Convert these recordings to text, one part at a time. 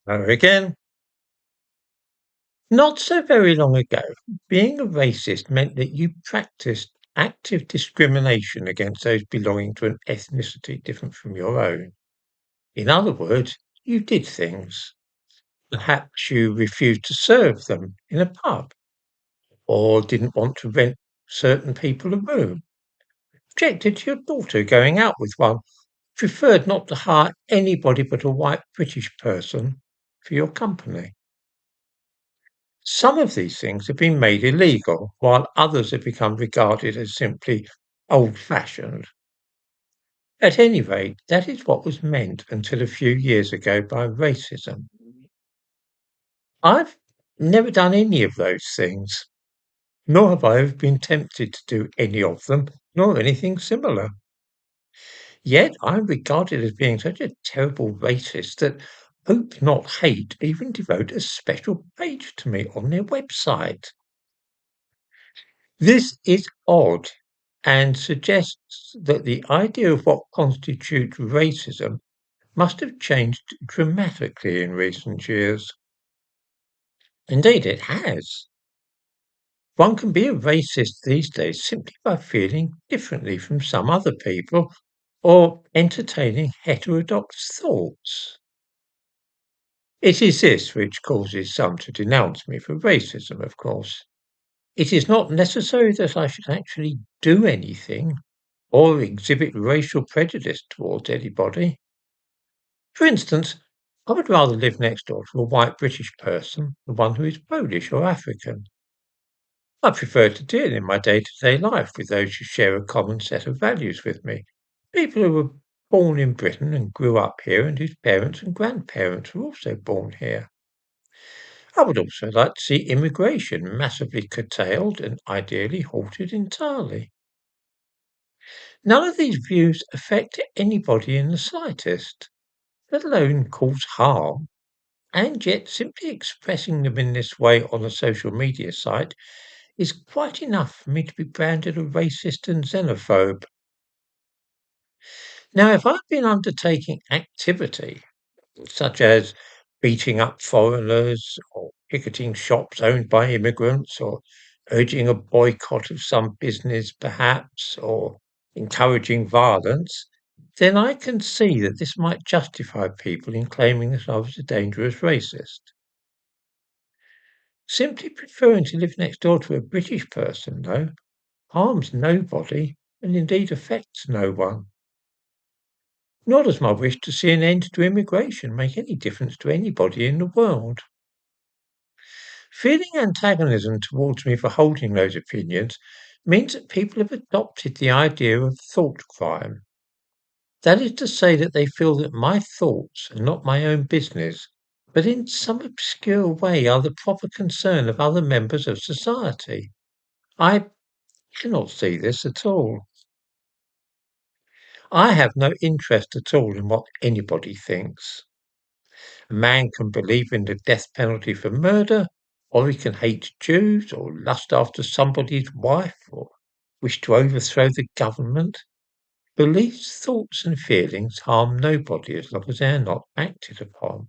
Again, not so very long ago, being a racist meant that you practiced active discrimination against those belonging to an ethnicity different from your own. In other words, you did things. Perhaps you refused to serve them in a pub, or didn't want to rent certain people a room, objected to your daughter going out with one, preferred not to hire anybody but a white British person for your company. Some of these things have been made illegal, while others have become regarded as simply old-fashioned. At any rate, that is what was meant until a few years ago by racism. I've never done any of those things, nor have I ever been tempted to do any of them, nor anything similar. Yet I'm regarded as being such a terrible racist that Hope Not Hate even devote a special page to me on their website. This is odd and suggests that the idea of what constitutes racism must have changed dramatically in recent years. Indeed, it has. One can be a racist these days simply by feeling differently from some other people or entertaining heterodox thoughts. It is this which causes some to denounce me for racism, of course. It is not necessary that I should actually do anything or exhibit racial prejudice towards anybody. For instance, I would rather live next door to a white British person than one who is Polish or African. I prefer to deal in my day-to-day life with those who share a common set of values with me. People who were born in Britain and grew up here and whose parents and grandparents were also born here. I would also like to see immigration massively curtailed and ideally halted entirely. None of these views affect anybody in the slightest, let alone cause harm, and yet simply expressing them in this way on a social media site is quite enough for me to be branded a racist and xenophobe. Now, if I've been undertaking activity such as beating up foreigners or picketing shops owned by immigrants or urging a boycott of some business perhaps or encouraging violence, then I can see that this might justify people in claiming that I was a dangerous racist. Simply preferring to live next door to a British person, though, harms nobody and indeed affects no one. Nor does my wish to see an end to immigration make any difference to anybody in the world. Feeling antagonism towards me for holding those opinions means that people have adopted the idea of thought crime. That is to say that they feel that my thoughts are not my own business, but in some obscure way are the proper concern of other members of society. I cannot see this at all. I have no interest at all in what anybody thinks. A man can believe in the death penalty for murder, or he can hate Jews, or lust after somebody's wife, or wish to overthrow the government. Beliefs, thoughts, and feelings harm nobody as long as they are not acted upon.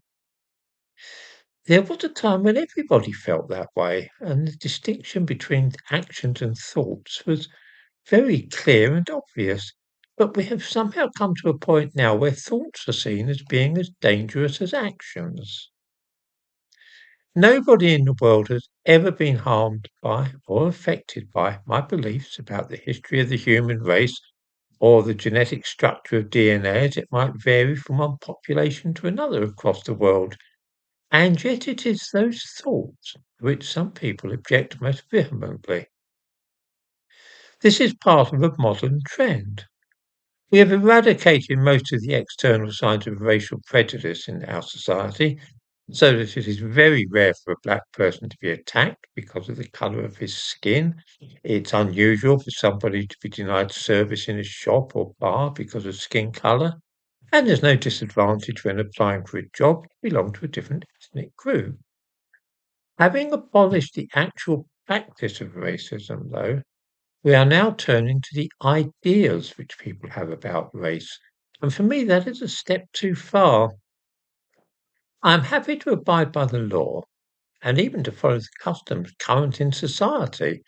There was a time when everybody felt that way, and the distinction between actions and thoughts was very clear and obvious. But we have somehow come to a point now where thoughts are seen as being as dangerous as actions. Nobody in the world has ever been harmed by or affected by my beliefs about the history of the human race or the genetic structure of DNA as it might vary from one population to another across the world. And yet it is those thoughts to which some people object most vehemently. This is part of a modern trend. We have eradicated most of the external signs of racial prejudice in our society, so that it is very rare for a black person to be attacked because of the colour of his skin. It's unusual for somebody to be denied service in a shop or bar because of skin colour, and there's no disadvantage when applying for a job to belong to a different ethnic group. Having abolished the actual practice of racism, though, we are now turning to the ideas which people have about race. And for me, that is a step too far. I'm happy to abide by the law and even to follow the customs current in society,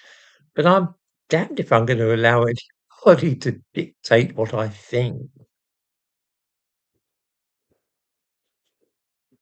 but I'm damned if I'm going to allow anybody to dictate what I think.